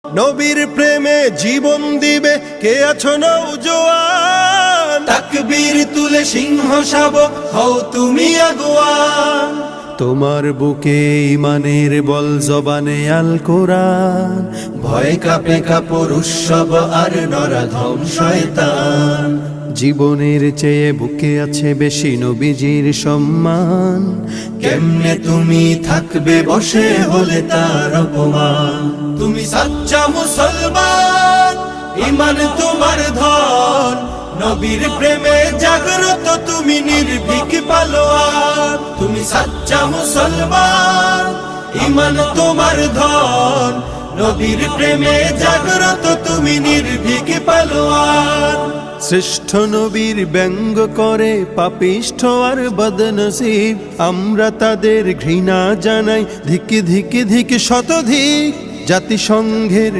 নবীর প্রেমে জীবন দিবে কে আছো নওজোয়ান, তাকবীর তুলে সিংহ শাবক হও তুমি আগুয়ান। তোমার বুকে ইমানের বল জবানে আল কোরআন, ভয় কাঁপে কাপড় উৎসব আর নরাধম শয়তান। জীবনের চেয়ে বুকে আছে বেশি নবীজির সম্মান, কেমনে তুমি থাকবে বসে হলে তার অপমান। তুমি সাচ্চা মুসলমান, ইমান তোমার ধন, নবীর প্রেমে জাগ্রত তুমি নির্ভীক পালোয়ান। তুমি সাচ্চা মুসলমান, ইমান তোমার ধন, নবীর প্রেমে জাগ্রত তুমি নির্ভীক পালোয়ান। শ্রেষ্ঠ নবীর ব্যঙ্গ করে পাপিষ্ঠ আর বদনসিব, আমরা তাদের ঘৃণা জানাই ধিক ধিক ধিক শতধিক। জাতিসংঘের